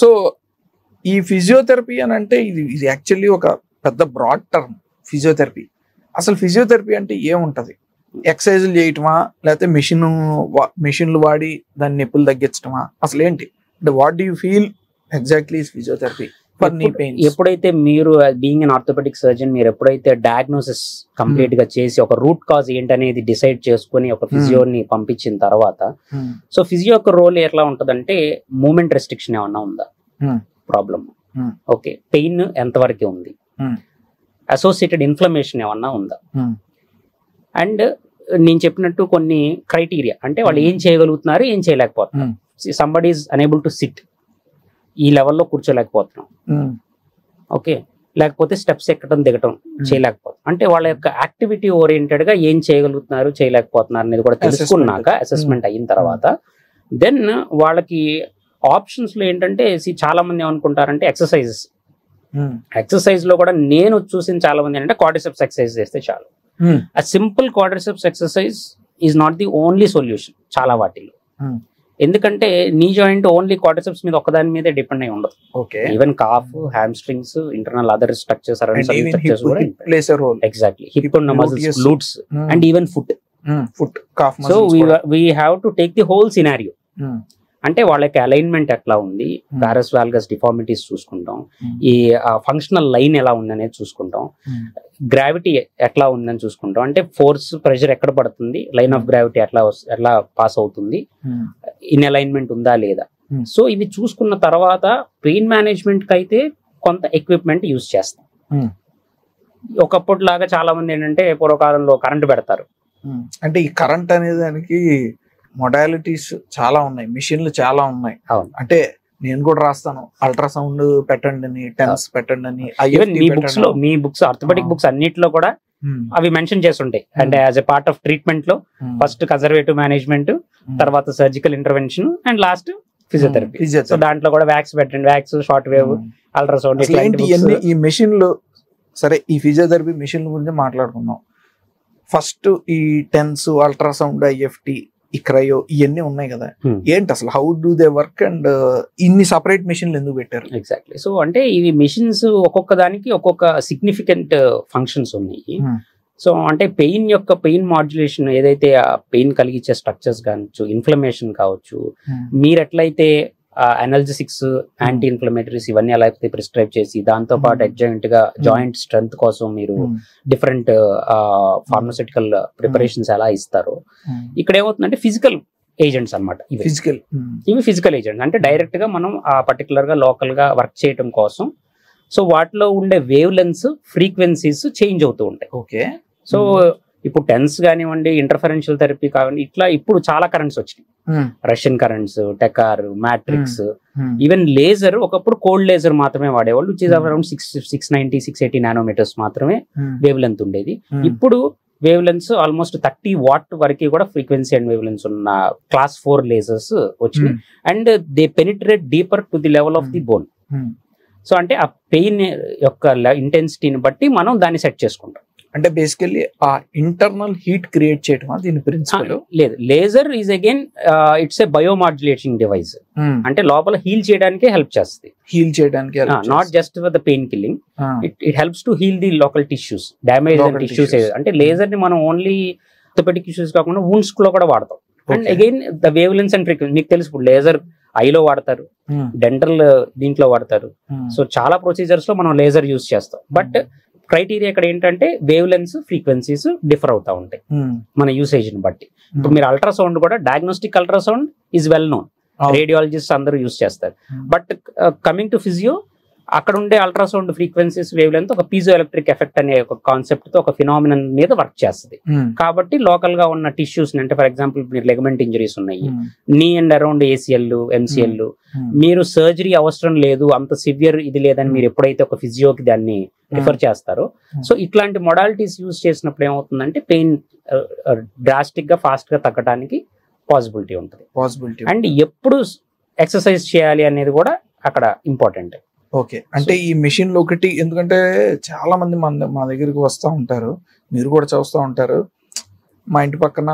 So ఈ physiotherapy అని అంటే ఇది యాక్చువల్లీ ఒక పెద్ద బ్రాడ్ టర్మ్ ఫిజియోథెరపీ. అసలు ఫిజియోథెరపీ అంటే ఏముంటది? ఎక్సర్సైజులు చేయటమా, లేకపోతే మిషన్లు వాడి దాని నొప్పులు తగ్గించటమా? అసలు ఏంటి అంటే what do you feel exactly physiotherapy for knee pain? ఎప్పుడైతే మీరు బీయింగ్ అన్ ఆర్థోపెడిక్ సర్జన్, మీరు ఎప్పుడైతే డయాగ్నోసిస్ కంప్లీట్ గా చేసి ఒక రూట్ కాజ్ ఏంటనేది డిసైడ్ చేసుకుని ఒక ఫిజియోని పంపించిన తర్వాత, సో ఫిజియో యొక్క రోల్ ఎట్లా ఉంటదంటే మూమెంట్ రెస్ట్రిక్షన్ ఏమన్నా ఉందా, ప్రాబ్లమ్, ఓకే, పెయిన్ ఎంతవరకు ఉంది, అసోసియేటెడ్ ఇన్ఫ్లమేషన్ ఏమన్నా ఉందా, అండ్ నేను చెప్పినట్టు కొన్ని క్రైటీరియా, అంటే వాళ్ళు ఏం చేయగలుగుతున్నారు, ఏం చేయలేకపోతున్నారు. Somebody is unable to SIT, ఈ లెవెల్లో కూర్చోలేకపోతున్నాం, ఓకే, లేకపోతే స్టెప్స్ ఎక్కడం దిగటం చేయలేకపోతున్నాం, అంటే వాళ్ళ యొక్క యాక్టివిటీ ఓరియంటెడ్ గా ఏం చేయగలుగుతున్నారు, చేయలేకపోతున్నారు అనేది కూడా తెలుసుకున్నాక, అసెస్మెంట్ అయిన తర్వాత దెన్ వాళ్ళకి ఆప్షన్స్ లో ఏంటంటే చాలా మంది ఏమనుకుంటారంటే ఎక్సర్సైజ్ లో కూడా నేను చూసిన చాలా మంది ఏంటంటే క్వాడ్రిసెప్స్ ఎక్సర్సైజ్ చేస్తే చాలు. ఆ simple quadriceps exercise is not the only solution చాలా వాటిలో. ఎందుకంటే నీ జాయింట్ ఓన్లీ క్వాడ్రిసెప్స్ మీద ఒక్కదాని మీదే డిపెండ్ అయి ఉండదు. Even calf, hamstrings, internal other structures exactly hip ఉన్న muscles, glutes and even foot. So we have to take the whole scenario. అంటే వాళ్ళకి అలైన్మెంట్ ఎట్లా ఉంది, వారస్ వాల్గస్ డిఫార్మిటీస్ చూసుకుంటాం, ఈ ఫంక్షనల్ లైన్ ఎలా ఉందనేది చూసుకుంటాం, గ్రావిటీ ఎట్లా ఉందని చూసుకుంటాం, అంటే ఫోర్స్ ప్రెషర్ ఎక్కడ పడుతుంది, లైన్ ఆఫ్ గ్రావిటీ ఎట్లా పాస్ అవుతుంది, ఇన్ అలైన్మెంట్ ఉందా లేదా. సో ఇవి చూసుకున్న తర్వాత పెయిన్ మేనేజ్మెంట్ కి అయితే కొంత ఎక్విప్మెంట్ యూజ్ చేస్తాం. ఒకప్పుడు లాగా చాలా మంది ఏంటంటే పూర్వకాలంలో కరెంట్ పెడతారు. అంటే ఈ కరెంట్ అనే దానికి మొడాలిటీస్ చాలా ఉన్నాయి, మిషన్లు చాలా ఉన్నాయి. అంటే నేను కూడా రాస్తాను, అల్ట్రాసౌండ్ పెట్టండి అని, టెన్స్ పెట్టండి అని. మీ బుక్స్ ఆర్థోపెడిక్ బుక్స్ అన్నిట్లో కూడా అవి మెన్షన్ చేస్తుంటాయి. అంటే as a part of treatment లో ఫస్ట్ కన్జర్వేటివ్ మేనేజ్మెంట్, తర్వాత surgical intervention and last physiotherapy. So దాంట్లో కూడా వ్యాక్స్ పెట్టండి, వ్యాక్స్, షార్ట్ వేవ్, అల్ట్రాసౌండ్, ఈ మెషిన్లు. సరే, ఈ ఫిజియోథెరపీ మెషిన్ల గురించి మాట్లాడుకుందాం. ఫస్ట్ ఈ టెన్స్, అల్ట్రాసౌండ్, ఐఎఫ్టి, ఈ క్రయో, ఇవన్నీ ఉన్నాయి కదా, ఏంటి అసలు how do they work and ఇన్ని సపరేట్ మెషిన్లు ఎందుకు పెట్టారు? ఎగ్జాక్ట్లీ. సో అంటే ఇవి మెషిన్స్ ఒక్కొక్క దానికి ఒక్కొక్క సిగ్నిఫికెంట్ ఫంక్షన్స్ ఉన్నాయి. సో అంటే పెయిన్ మాడ్యులేషన్, ఏదైతే ఆ పెయిన్ కలిగించే స్ట్రక్చర్స్ కావచ్చు, ఇన్ఫ్లమేషన్ కావచ్చు, మీరు ఎట్లయితే అనల్జెసిక్స్, యాంటీ ఇన్ఫ్లమేటరీస్ ఇవన్నీ ఎలా అయితే ప్రిస్క్రైబ్ చేసి దాంతో పాటు అడ్జాయింట్ గా జాయింట్ స్ట్రెంత్ కోసం మీరు డిఫరెంట్ ఫార్మస్యూటికల్ ప్రిపరేషన్స్ ఎలా ఇస్తారో, ఇక్కడ ఏమవుతుందంటే ఫిజికల్ ఏజెంట్స్ అనమాట. ఇవి ఫిజికల్ ఏజెంట్స్ అంటే డైరెక్ట్ గా మనం ఆ పర్టికులర్ గా లోకల్ గా వర్క్ చేయడం కోసం. సో వాటిలో ఉండే వేవ్ లెన్స్, ఫ్రీక్వెన్సీస్ చేంజ్ అవుతూ ఉంటాయి. ఓకే. సో ఇప్పుడు టెన్స్ కానివ్వండి, ఇంటర్ఫరెన్షియల్ థెరపీ కానివ్వండి, ఇట్లా ఇప్పుడు చాలా కరెంట్స్ వచ్చినాయి. Russian currents, Tecar, matrix, even laser. ఒకప్పుడు కోల్డ్ లేజర్ మాత్రమే వాడేవాళ్ళు, విచ్ ఇస్ అరౌండ్ 690, 680 నానోమీటర్స్ మాత్రమే వేవ్ లెంత్ ఉండేది. ఇప్పుడు వేవ్ లెన్స్ ఆల్మోస్ట్ 30 వాట్ వరకు కూడా ఫ్రీక్వెన్సీ అండ్ వేవ్ లెన్స్ ఉన్న క్లాస్ 4 లేజర్స్ వచ్చినాయి. And they penetrate deeper to the level of the bone. So అంటే ఆ పెయిన్ యొక్క ఇంటెన్సిటీని బట్టి మనం దాన్ని సెట్ చేసుకుంటాం. అంటే బేసికల్లీ ఆ ఇంటర్నల్ హీట్ క్రియేట్ చేయటమా దీని ప్రిన్సిపల్? లేదు, laser is again it's a biomodulating device. అంటే లోపల హీల్ చేయడానికి హెల్ప్ చేస్తుంది. Not just for the pain killing, it helps to heal the local tissues, damage tissues. అంటే లేజర్ ని మనం ఓన్లీ ఆర్థోపెడిక్ ఇష్యూస్ కాకుండా వూండ్స్ లో కూడా వాడతాం. And again the wavelengths and frequency మీకు తెలుసు, ఇప్పుడు లేజర్ ఐలో వాడతారు, డెంటల్ దీంట్లో వాడతారు. సో చాలా ప్రొసీజర్స్ లో మనం లేజర్ యూజ్ చేస్తాం. బట్ క్రైటీరియా ఇక్కడ ఏంటంటే వేవ్ లెన్స్, ఫ్రీక్వెన్సీస్ డిఫర్ అవుతా ఉంటాయి మన యూసేజ్ ని బట్టి. ఇప్పుడు మీరు అల్ట్రాసౌండ్ కూడా, diagnostic ultrasound is well known, radiologist అందరూ యూజ్ చేస్తారు. బట్ కమింగ్ టు ఫిజియో, అక్కడ ఉండే అల్ట్రాసౌండ్ ఫ్రీక్వెన్సీస్, వేవ్ లెంత్ ఒక పీజో ఎలక్ట్రిక్ ఎఫెక్ట్ అనే ఒక కాన్సెప్ట్ తో ఒక ఫినామినన్ మీద వర్క్ చేస్తుంది. కాబట్టి లోకల్ గా ఉన్న టిష్యూస్, అంటే ఫర్ ఎగ్జాంపుల్ మీరు లెగమెంట్ ఇంజరీస్ ఉన్నాయి, నీ అండ్ అరౌండ్ ఏసీఎల్, ఎంసీఎల్, మీరు సర్జరీ అవసరం లేదు, అంత సివియర్ ఇది లేదని మీరు ఎప్పుడైతే ఒక ఫిజియోకి దాన్ని రిఫర్ చేస్తారో, సో ఇట్లాంటి మొడాలిటీస్ యూజ్ చేసినప్పుడు ఏమవుతుందంటే పెయిన్ డ్రాస్టిక్ గా, ఫాస్ట్ గా తగ్గడానికి పాసిబిలిటీ ఉంటుంది. అండ్ ఎప్పుడు ఎక్సర్సైజ్ చేయాలి అనేది కూడా అక్కడ ఇంపార్టెంట్. ఓకే. అంటే ఈ మెషిన్ లో ఒకటి, ఎందుకంటే చాలా మంది మా దగ్గరికి వస్తూ ఉంటారు, మీరు కూడా చూస్తూ ఉంటారు, మా ఇంటి పక్కన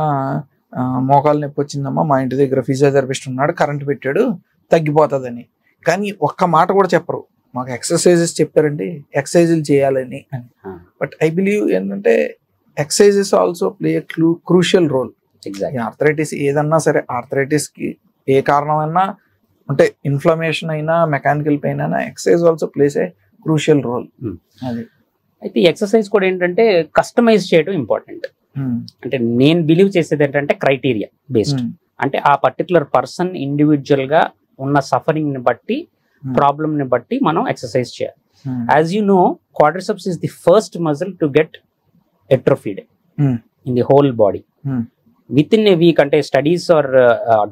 మోకాలు నొప్పి వచ్చిందమ్మా, మా ఇంటి దగ్గర ఫిజియోథెరపిస్ట్ ఉన్నాడు, కరెంట్ పెట్టాడు తగ్గిపోతుందని. కానీ ఒక్క మాట కూడా చెప్పరు, మాకు ఎక్సర్సైజెస్ చెప్పారండి, ఎక్సర్సైజులు చేయాలని అని. బట్ ఐ బిలీవ్ ఏంటంటే exercises also play a crucial role. Arthritis ఏదన్నా సరే, ఆర్థరైటిస్ కి ఏ కారణమైనా అంటే ఇన్ఫ్లమేషన్ అయినా మెకానికల్ పెయిన్ అయినా exercise also plays a crucial role. అది అయితే ఎక్సర్సైజ్ కూడా ఏంటంటే కస్టమైజ్ చేయడం ఇంపార్టెంట్. అంటే నేను బిలీవ్ చేసేది ఏంటంటే క్రైటీరియా బేస్డ్. అంటే ఆ పర్టికులర్ పర్సన్ ఇండివిజువల్ గా ఉన్న సఫరింగ్ ని బట్టి, ప్రాబ్లమ్ ని బట్టి మనం ఎక్సర్సైజ్ చేయాలి. As you know, quadriceps is the first muscle to get atrophied in the whole body. Within a week, అంటే స్టడీస్ ఆర్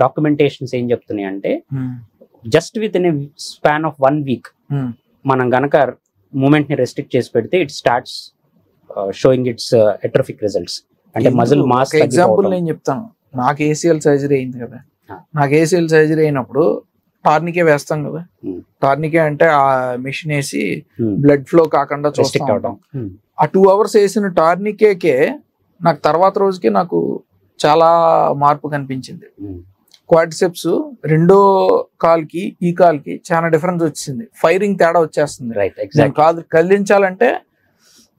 డాక్యుమెంటేషన్స్ ఏం చెప్తున్నాయి అంటే just within a span of 1 week మనం గనక మూమెంట్ ని రెస్ట్రిక్ట్ చేసి పెడితే it starts showing its atrophic results. అంటే మజిల్ మాస్. ఎగ్జాంపుల్ నేను చెప్తాను, నాకు ఏసీఎల్ సర్జరీ అయింది కదా. నాకు ఏసీఎల్ సర్జరీ అయినప్పుడు టార్నికే వేస్తాం కదా. టార్నికే అంటే ఆ మిషన్ వేసి బ్లడ్ ఫ్లో కాకుండా చూస్తాం. ఆ 2 hours వేసిన టార్నికేకే నాకు తర్వాత రోజుకి నాకు చాలా మార్పు కనిపించింది. క్వాడ్రిసెప్స్ రెండో కాల్కి ఈ కాల్కి చాలా డిఫరెన్స్ వచ్చింది, ఫైరింగ్ తేడా వచ్చేస్తుంది. కాదు కదిలించాలంటే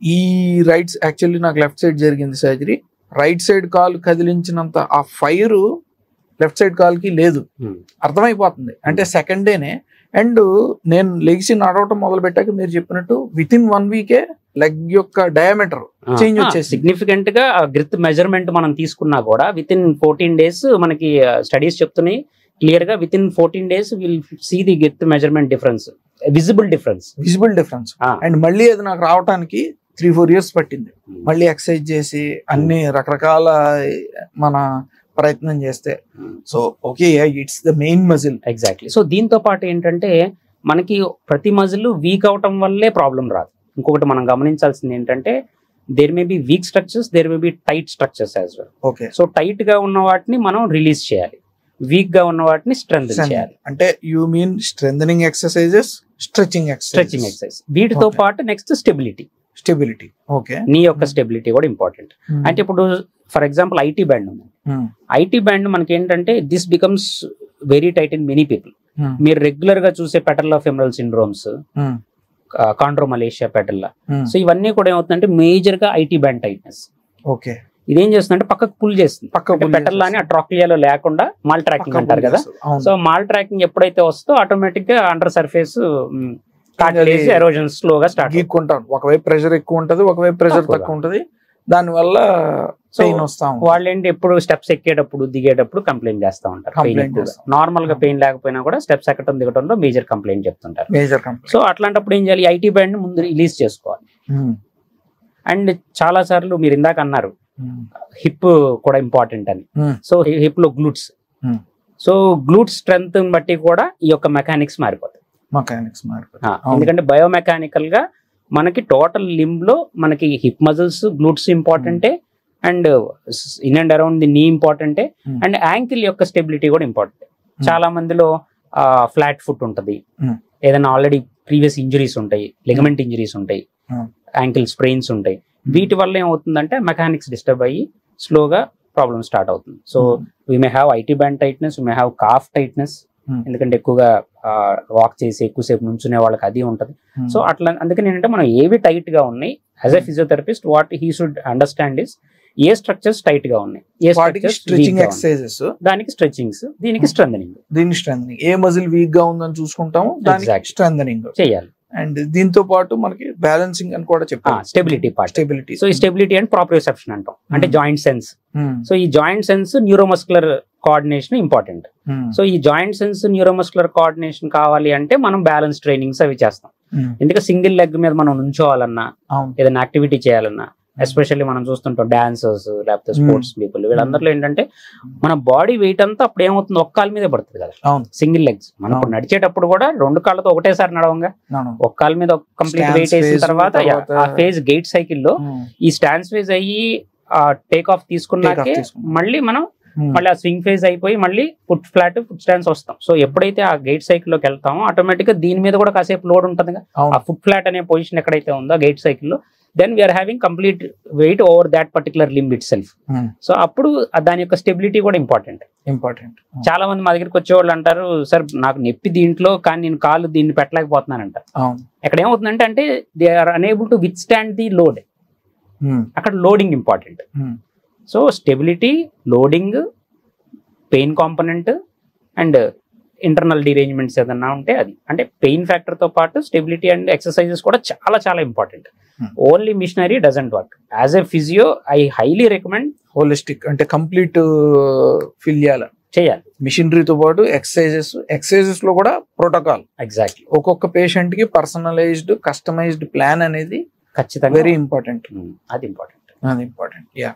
ఈ రైట్, యాక్చువల్లీ నాకు లెఫ్ట్ సైడ్ జరిగింది సర్జరీ, రైట్ సైడ్ కాలు కదిలించినంత ఆ ఫైర్ లెఫ్ట్ సైడ్ కాల్కి లేదు, అర్థమైపోతుంది. అంటే సెకండ్ డేనే. అండ్ నేను లెగ్స్ నడవటం మొదలు పెట్టాక మీరు చెప్పినట్టు విత్ ఇన్ 1 week లెగ్ యొక్క డయామీటర్ చేంజ్ వచ్చేసి సిగ్నిఫికెంట్ గా గ్రిత్ మెజర్మెంట్ మనం తీసుకున్నా కూడా విత్ ఇన్ 14 days మనకి స్టడీస్ చెప్తున్నాయి క్లియర్ గా. Within 14 days will see the girth measurement difference, visible difference. And మళ్ళీ అది నాకు రావడానికి 3-4 years పట్టింది. మళ్ళీ ఎక్సర్సైజ్ చేసి అన్ని రకరకాల మన ప్రయత్నం చేస్తే. So okay, it's the main muscle. Exactly. So దీంతో పాటు ఏంటంటే మనకి ప్రతి మజిల్ వీక్ అవటం వల్లే ప్రాబ్లం రాదు. ఇంకొకటి మనం గమనించాల్సింది ఏంటంటే there may be weak structures, there may be tight structures as well. Okay. So tight గా ఉన్న వాటిని మనం రిలీజ్ చేయాలి, వీక్ గా ఉన్న వాటిని స్ట్రెంథెన్ చేయాలి. అంటే you mean strengthening exercises, stretching exercise. వీటితో పాటు నెక్స్ట్ స్టెబిలిటీ. ఓకే. నీ యొక్క స్టెబిలిటీ కూడా ఇంపార్టెంట్. అంటే ఇప్పుడు ఫర్ ఎగ్జాంపుల్ ఐటీ బ్యాండ్ ఉంది. ఐటీ బ్యాండ్ మనకి ఏంటంటే this becomes very tight in many people. మీరు రెగ్యులర్ గా చూసే పెటర్లా ఫెమరల్ సిండ్రోమ్స్, కాండ్రోమలేషియా పెటర్లా, సో ఇవన్నీ కూడా ఏమవుతుందంటే మేజర్ గా ఐటీ బ్యాండ్ టైట్నెస్. ఓకే. ఇదేం చేస్తుందంటే పక్కకు పుల్ చేస్తుంది. పెటర్లా అని ఆ ట్రాక్లియాలో లేకుండా మాల్ ట్రాకింగ్ అంటారు కదా. సో మాల్ ట్రాకింగ్ ఎప్పుడైతే వస్తుందో ఆటోమేటిక్ గా అండర్ సర్ఫేస్ ఎరోజన్ స్లోగా స్టార్ట్ గీక్కుంటాం. ఒకవైపు ప్రెషర్ ఎక్కువ ఉంటది, ఒకవైపు ప్రెషర్ తక్కువ ఉంటది, దానివల్ల పెయిన్ వస్తాం. వాళ్ళు ఏంటి ఎప్పుడు స్టెప్స్ ఎక్కేటప్పుడు దిగేటప్పుడు కంప్లైంట్ చేస్తా ఉంటారు. నార్మల్ గా పెయిన్ లేకపోయినా కూడా స్టెప్స్ ఎక్కడం దిగటంలో మేజర్ కంప్లైంట్ చెప్తుంటారు. సో అట్లాంటప్పుడు ఏం చేయాలి, ఐటీ బ్యాండ్ ముందు రిలీజ్ చేసుకోవాలి. అండ్ చాలా సార్లు మీరు ఇందాక అన్నారు హిప్ కూడా ఇంపార్టెంట్ అని. సో హిప్ లో గ్లూట్స్, సో గ్లూట్స్ స్ట్రెంత్ బట్టి కూడా ఈ యొక్క మెకానిక్స్ మారిపోతాయి. ఎందుకంటే బయోమెకానికల్ గా మనకి టోటల్ లింబ్ లో మనకి హిప్ మజిల్స్, గ్లూట్స్ ఇంపార్టెంటే, and in and around the knee ఇంపార్టెంటే, అండ్ యాంకిల్ యొక్క స్టెబిలిటీ కూడా ఇంపార్టెంట్. చాలా మందిలో ఫ్లాట్ ఫుట్ ఉంటది, ఏదైనా ఆల్రెడీ ప్రీవియస్ ఇంజరీస్ ఉంటాయి, లిగమెంట్ ఇంజరీస్ ఉంటాయి, యాంకిల్ స్ప్రెయిన్స్ ఉంటాయి. వీటి వల్ల ఏమవుతుందంటే మెకానిక్స్ డిస్టర్బ్ అయ్యి స్లోగా ప్రాబ్లమ్ స్టార్ట్ అవుతుంది. So we may have IT band tightness, we may have calf tightness, ఎందుకంటే ఎక్కువగా వాక్ చేసి ఎక్కువసేపు నుంచునే వాళ్ళకి అది ఉంటది. సో అట్లా అందుకని ఏంటంటే మనం ఏవి టైట్ గా ఉన్నాయి, as a physiotherapist what he should understand is a structures tight గా ఉన్నాయి, ఏ స్ట్రెచింగ్ ఎక్సర్సైజెస్, దానికి స్ట్రెచింగ్స్, దీనికి స్ట్రెంథెనింగ్. ఏ మజిల్ వీక్ గా ఉందని చూసుకుంటాము, దానికి స్ట్రెంథెనింగ్ చేయాలి. అండ్ దీంతో పాటు మనకి బ్యాలెన్సింగ్ అని కూడా చెప్పాలి, స్టెబిలిటీ పార్ట్. సో ఈ స్టెబిలిటీ అండ్ ప్రాప్రియోసెప్షన్ అంటాం, అంటే జాయింట్ సెన్స్. సో ఈ joint sense neuromuscular coordination important. So ఈ జాయింట్ సెన్స్ న్యూరోమస్కులర్ కోఆర్డినేషన్ కావాలి అంటే మనం బ్యాలెన్స్ ట్రైనింగ్స్ అవి చేస్తాం. ఎందుకంటే సింగిల్ లెగ్ మీద మనం నుంచోవాలన్నా, ఏదైనా యాక్టివిటీ చేయాలన్నా, ఎస్పెషల్లీ మనం చూస్తుంటాం డాన్సర్స్ లేకపోతే స్పోర్ట్స్ పీపుల్, వీళ్ళందరిలో ఏంటంటే మన బాడీ వెయిట్ అంతా అప్పుడు ఏమవుతుంది, ఒక్క కాలు మీదే పడుతుంది కదా సింగిల్ లెగ్స్. మనం నడిచేటప్పుడు కూడా 2 కాళ్ళతో ఒకటేసారి నడవంగా, ఒక కాలు మీద కంప్లీట్ వెయిట్ వేసిన తర్వాత ఆ ఫేజ్ గేట్ సైకిల్లో ఈ స్టాన్స్ ఫేజ్ అయ్యి టేక్ ఆఫ్ తీసుకున్నాకే మళ్ళీ మనం మళ్ళీ ఆ స్వింగ్ ఫేజ్ అయిపోయి మళ్ళీ ఫుట్ ఫ్లాట్, ఫుట్ స్టాండ్స్ వస్తాం. సో ఎప్పుడైతే ఆ గేట్ సైకిల్ లోకి వెళ్తామో ఆటోమేటిక్ గా దీని మీద కూడా కాసేపు లోడ్ ఉంటుంది. ఆ ఫుట్ ఫ్లాట్ అనే పొజిషన్ ఎక్కడైతే ఉందో గేట్ సైకిల్లో then we are having complete weight over that particular limb itself. So అప్పుడు దాని యొక్క స్టెబిలిటీ కూడా ఇంపార్టెంట్. చాలా మంది మా దగ్గరికి వచ్చేవాళ్ళు అంటారు, సార్ నాకు నొప్పి దీంట్లో కానీ నేను కాలు దీన్ని పెట్టలేకపోతున్నానంట. అక్కడ ఏమవుతుందంటే అంటే they are unable to withstand the load. అక్కడ loading important. So stability, loading, pain component and internal derangements ఏదన్నా ఉంటే అది. అంటే పెయిన్ ఫ్యాక్టర్ తో పాటు స్టెబిలిటీ అండ్ ఎక్సర్సైజెస్ కూడా చాలా చాలా important. Only machinery doesn't work. As a physio I highly recommend holistic, అంటే కంప్లీట్ ఫిల్ చేయాలి మిషనరీతో పాటు ఎక్సర్సైజెస్ లో కూడా ప్రోటోకాల్. ఎగ్జాక్ట్లీ. ఒక్కొక్క పేషెంట్ కి పర్సనలైజ్డ్ కస్టమైజ్డ్ ప్లాన్ అనేది ఖచ్చితంగా వెరీ ఇంపార్టెంట్. అది ఇంపార్టెంట్. యా.